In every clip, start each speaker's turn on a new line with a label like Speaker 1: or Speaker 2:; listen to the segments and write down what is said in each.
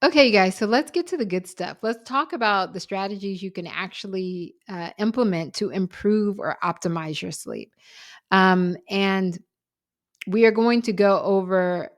Speaker 1: Okay, you guys, so let's get to the good stuff. Let's talk about the strategies you can actually implement to improve or optimize your sleep. And we are going to go over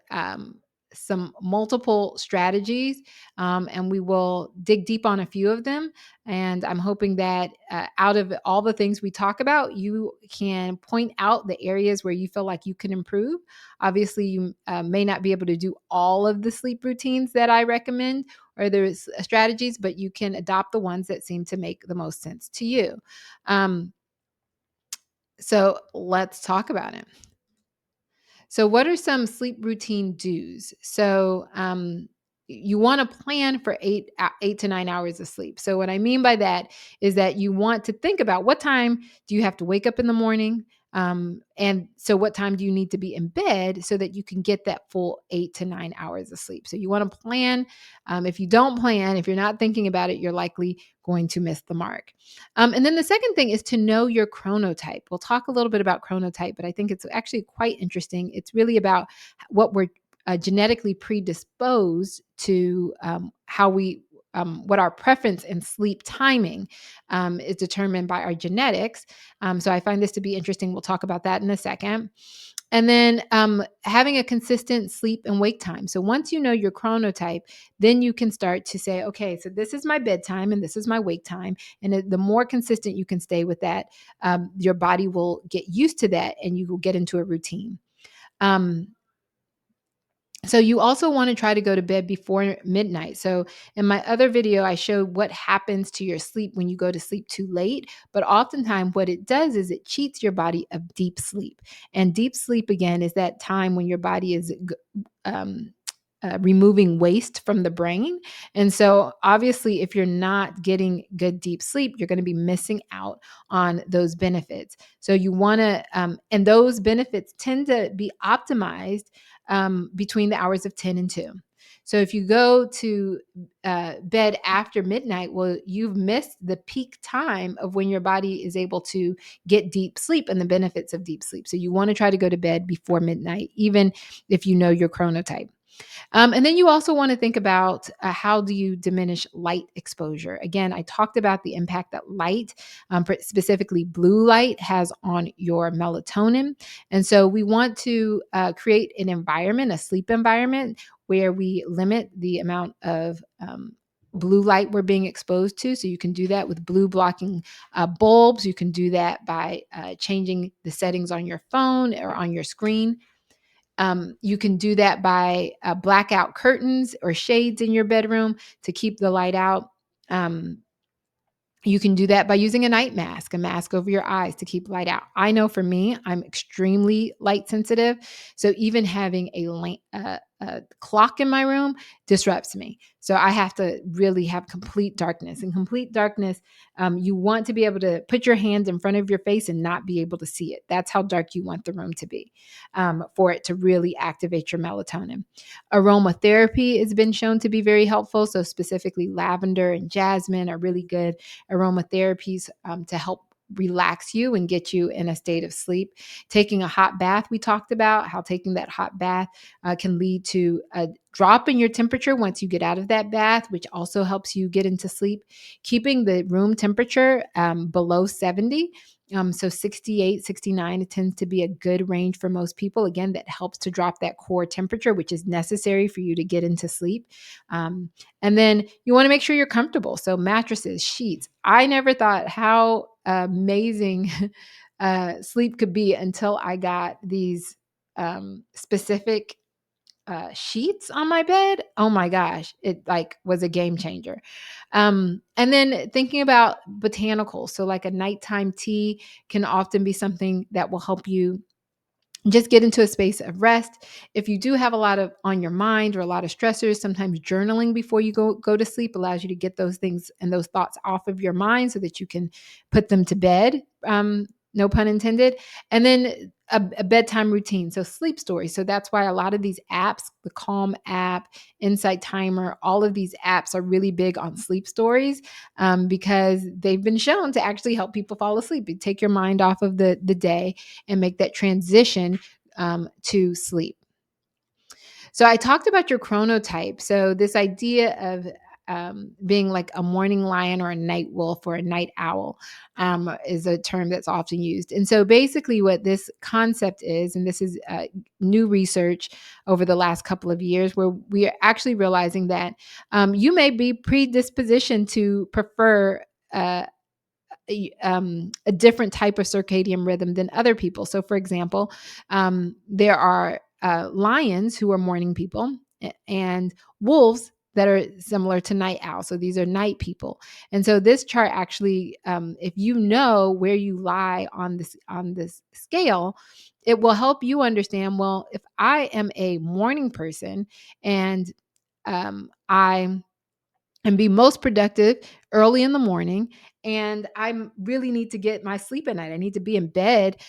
Speaker 1: some multiple strategies, and we will dig deep on a few of them. And I'm hoping that out of all the things we talk about, you can point out the areas where you feel like you can improve. Obviously, you may not be able to do all of the sleep routines that I recommend or there's strategies, but you can adopt the ones that seem to make the most sense to you. Um, so let's talk about it. So, what are some sleep routine do's? You want to plan for 8 to 9 hours of sleep. So, what I mean by that is that you want to think about what time do you have to wake up in the morning, and so what time do you need to be in bed so that you can get that full 8 to 9 hours of sleep. So, you want to plan. If you don't plan, if you're not thinking about it, you're likely going to miss the mark. And then the second thing is to know your chronotype. We'll talk a little bit about chronotype, but I think it's actually quite interesting. It's really about what we're genetically predisposed to, what our preference in sleep timing is determined by our genetics. So I find this to be interesting. We'll talk about that in a second. And then having a consistent sleep and wake time. So once you know your chronotype, then you can start to say, okay, so this is my bedtime and this is my wake time. And the more consistent you can stay with that, your body will get used to that and you will get into a routine. Um, so you also want to try to go to bed before midnight. So in my other video, I showed what happens to your sleep when you go to sleep too late. But oftentimes what it does is it cheats your body of deep sleep. And deep sleep, again, is that time when your body is um, removing waste from the brain. And so, obviously, if you're not getting good deep sleep, you're going to be missing out on those benefits. So, you want to, and those benefits tend to be optimized between the hours of 10 and 2. So, if you go to bed after midnight, well, you've missed the peak time of when your body is able to get deep sleep and the benefits of deep sleep. So, you want to try to go to bed before midnight, even if you know your chronotype. And then you also want to think about how do you diminish light exposure. Again, I talked about the impact that light, specifically blue light, has on your melatonin. And so we want to create an environment, a sleep environment, where we limit the amount of blue light we're being exposed to. So you can do that with blue blocking bulbs. You can do that by changing the settings on your phone or on your screen. You can do that by blackout curtains or shades in your bedroom to keep the light out. Um, you can do that by using a night mask, a mask over your eyes to keep light out. I know for me, I'm extremely light sensitive. So even having a clock in my room disrupts me. So I have to really have complete darkness. In complete darkness, you want to be able to put your hands in front of your face and not be able to see it. That's how dark you want the room to be for it to really activate your melatonin. Aromatherapy has been shown to be very helpful. So specifically lavender and jasmine are really good aromatherapies to help relax you and get you in a state of sleep. Taking a hot bath, we talked about how taking that hot bath can lead to a drop in your temperature once you get out of that bath, which also helps you get into sleep. Keeping the room temperature below 70. So 68, 69, it tends to be a good range for most people. Again, that helps to drop that core temperature, which is necessary for you to get into sleep. And then you want to make sure you're comfortable. So mattresses, sheets. I never thought how amazing sleep could be until I got these specific sheets on my bed. Oh my gosh, it like was a game changer. And then thinking about botanicals, so like a nighttime tea can often be something that will help you just get into a space of rest. If you do have a lot of on your mind or a lot of stressors, sometimes journaling before you go to sleep allows you to get those things and those thoughts off of your mind so that you can put them to bed. No pun intended. And then a bedtime routine. So sleep stories. So that's why a lot of these apps, the Calm app, Insight Timer, all of these apps are really big on sleep stories because they've been shown to actually help people fall asleep. You take your mind off of the day and make that transition to sleep. So I talked about your chronotype. So this idea of being like a morning lion or a night wolf or a night owl is a term that's often used. And so basically, what this concept is, and this is new research over the last couple of years, where we are actually realizing that you may be predispositioned to prefer. A different type of circadian rhythm than other people. So, for example, there are lions who are morning people and wolves that are similar to night owls. So these are night people. And so this chart actually, if you know where you lie on this scale, it will help you understand. Well, if I am a morning person and I and be most productive early in the morning. And I really need to get my sleep at night. I need to be in bed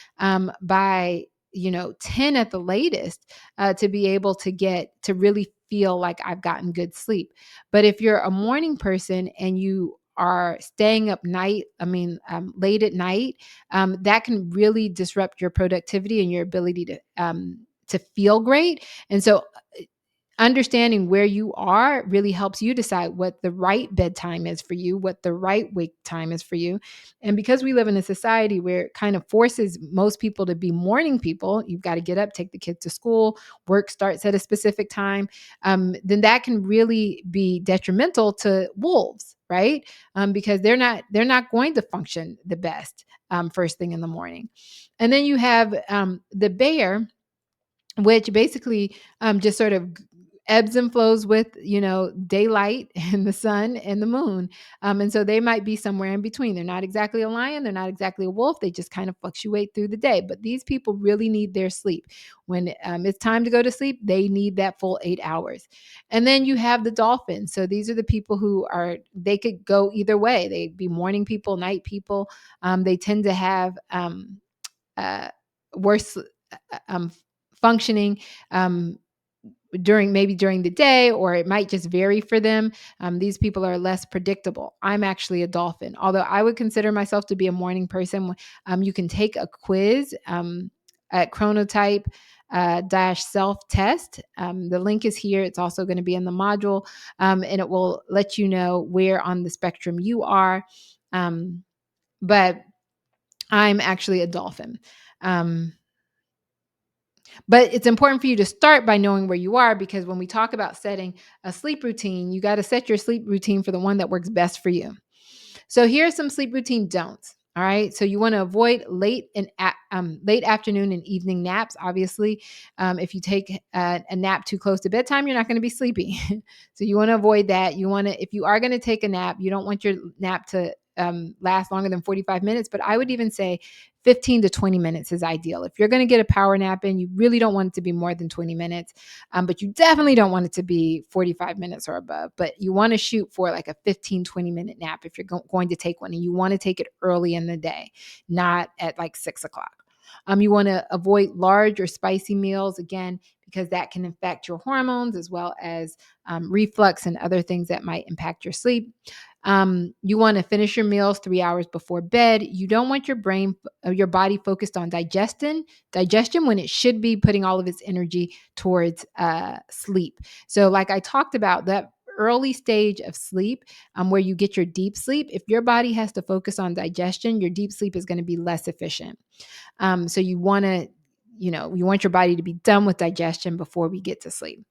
Speaker 1: by 10 at the latest to be able to get to really feel like I've gotten good sleep. But if you're a morning person and you are staying up late at night, that can really disrupt your productivity and your ability to feel great. And so understanding where you are really helps you decide what the right bedtime is for you, what the right wake time is for you. And because we live in a society where it kind of forces most people to be morning people, you've got to get up, take the kids to school, work starts at a specific time, then that can really be detrimental to wolves, right? Because they're not going to function the best first thing in the morning. And then you have the bear, which basically just sort of ebbs and flows with daylight and the sun and the moon, and so they might be somewhere in between. They're not exactly a lion, they're not exactly a wolf, they just kind of fluctuate through the day. But these people really need their sleep. When it's time to go to sleep, they need that full 8 hours. And then you have the dolphins. So these are the people who are, they could go either way. They'd be morning people, night people. They tend to have uh, worse um, functioning during the day, or it might just vary for them. These people are less predictable. I'm actually a dolphin, although I would consider myself to be a morning person. You can take a quiz at chronotype dash self test. The link is here. It's also going to be in the module, and it will let you know where on the spectrum you are. But I'm actually a dolphin. Um, but it's important for you to start by knowing where you are, because when we talk about setting a sleep routine, you got to set your sleep routine for the one that works best for you. So here are some sleep routine don'ts. All right. So you want to avoid late afternoon and evening naps. Obviously, if you take a nap too close to bedtime, you're not going to be sleepy. So you want to avoid that. If you are going to take a nap, you don't want your nap to last longer than 45 minutes. But I would even say 15 to 20 minutes is ideal. If you're going to get a power nap in, you really don't want it to be more than 20 minutes, but you definitely don't want it to be 45 minutes or above. But you want to shoot for like a 15, 20-minute nap if you're going to take one. And you want to take it early in the day, not at like 6 o'clock. You want to avoid large or spicy meals, again, because that can affect your hormones as well as reflux and other things that might impact your sleep. You want to finish your meals 3 hours before bed. You don't want your body focused on digestion when it should be putting all of its energy towards sleep. So, like I talked about, that early stage of sleep, where you get your deep sleep, if your body has to focus on digestion, your deep sleep is going to be less efficient. So you want to, you want your body to be done with digestion before we get to sleep.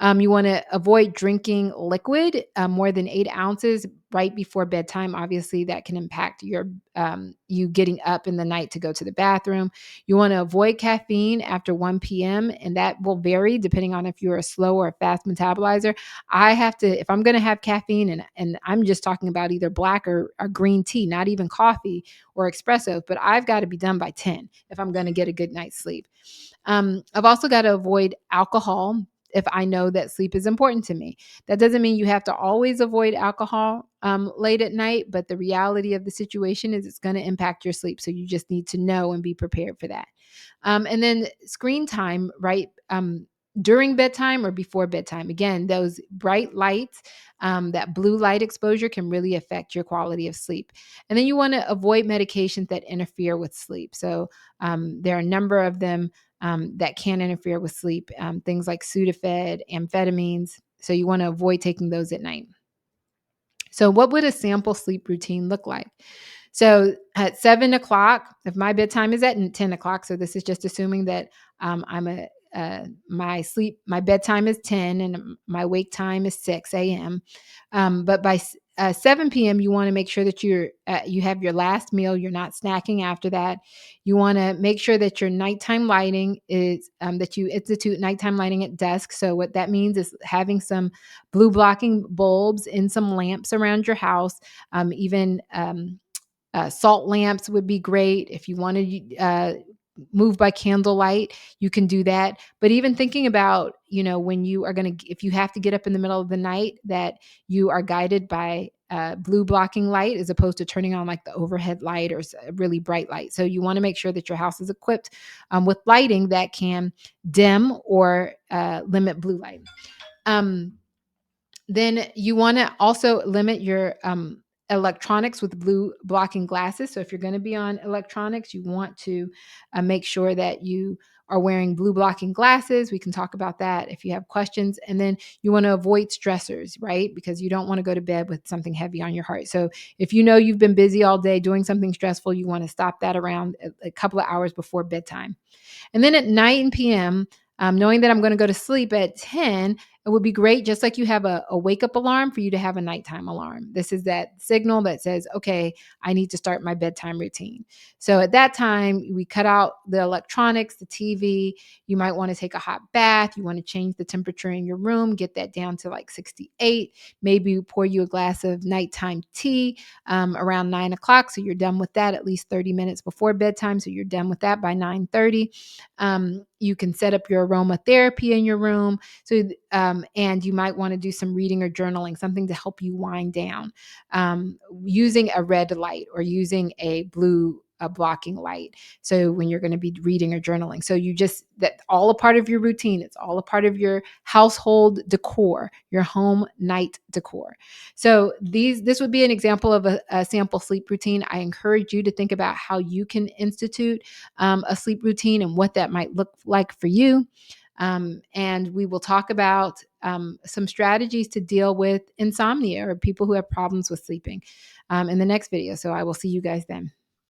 Speaker 1: You want to avoid drinking liquid more than 8 ounces right before bedtime. Obviously, that can impact you getting up in the night to go to the bathroom. You want to avoid caffeine after 1 p.m., and that will vary depending on if you're a slow or a fast metabolizer. I have to, if I'm going to have caffeine, and I'm just talking about either black or green tea, not even coffee or espresso, but I've got to be done by 10 if I'm going to get a good night's sleep. I've also got to avoid alcohol if I know that sleep is important to me. That doesn't mean you have to always avoid alcohol late at night, but the reality of the situation is it's going to impact your sleep. So you just need to know and be prepared for that. And then screen time, right? During bedtime or before bedtime. Again, those bright lights, that blue light exposure can really affect your quality of sleep. And then you want to avoid medications that interfere with sleep. So there are a number of them that can interfere with sleep, things like Sudafed, amphetamines. So you want to avoid taking those at night. So, what would a sample sleep routine look like? So, at 7 o'clock, if my bedtime is at 10 o'clock, so this is just assuming that my bedtime is 10 and my wake time is 6 a.m. But by 7 p.m., you want to make sure that you have your last meal. You're not snacking after that. You want to make sure that your nighttime lighting is that you institute nighttime lighting at dusk. So what that means is having some blue blocking bulbs and some lamps around your house. Even salt lamps would be great. If you want to move by candlelight, you can do that. But even thinking about, when you are if you have to get up in the middle of the night, that you are guided by blue blocking light as opposed to turning on like the overhead light or a really bright light. So you want to make sure that your house is equipped with lighting that can dim or limit blue light. Then you want to also limit your electronics with blue blocking glasses. So if you're going to be on electronics, you want to make sure that you are wearing blue blocking glasses. We can talk about that if you have questions. And then you want to avoid stressors, right? Because you don't want to go to bed with something heavy on your heart. So if you know you've been busy all day doing something stressful, you want to stop that around a couple of hours before bedtime. And then at night and PM, knowing that I'm going to go to sleep at 10, it would be great, just like you have a wake up alarm, for you to have a nighttime alarm. This is that signal that says, okay, I need to start my bedtime routine. So at that time, we cut out the electronics, the TV. You might want to take a hot bath. You want to change the temperature in your room, get that down to like 68. Maybe pour you a glass of nighttime tea around 9 o'clock. So you're done with that at least 30 minutes before bedtime. So you're done with that by 9:30. You can set up your aromatherapy in your room. So, and you might want to do some reading or journaling, something to help you wind down, using a red light or using a blue blocking light. So when you're going to be reading or journaling, so that all a part of your routine. It's all a part of your household decor, your home night decor. So this would be an example of a sample sleep routine. I encourage you to think about how you can institute a sleep routine and what that might look like for you. And we will talk about some strategies to deal with insomnia or people who have problems with sleeping in the next video. So I will see you guys then.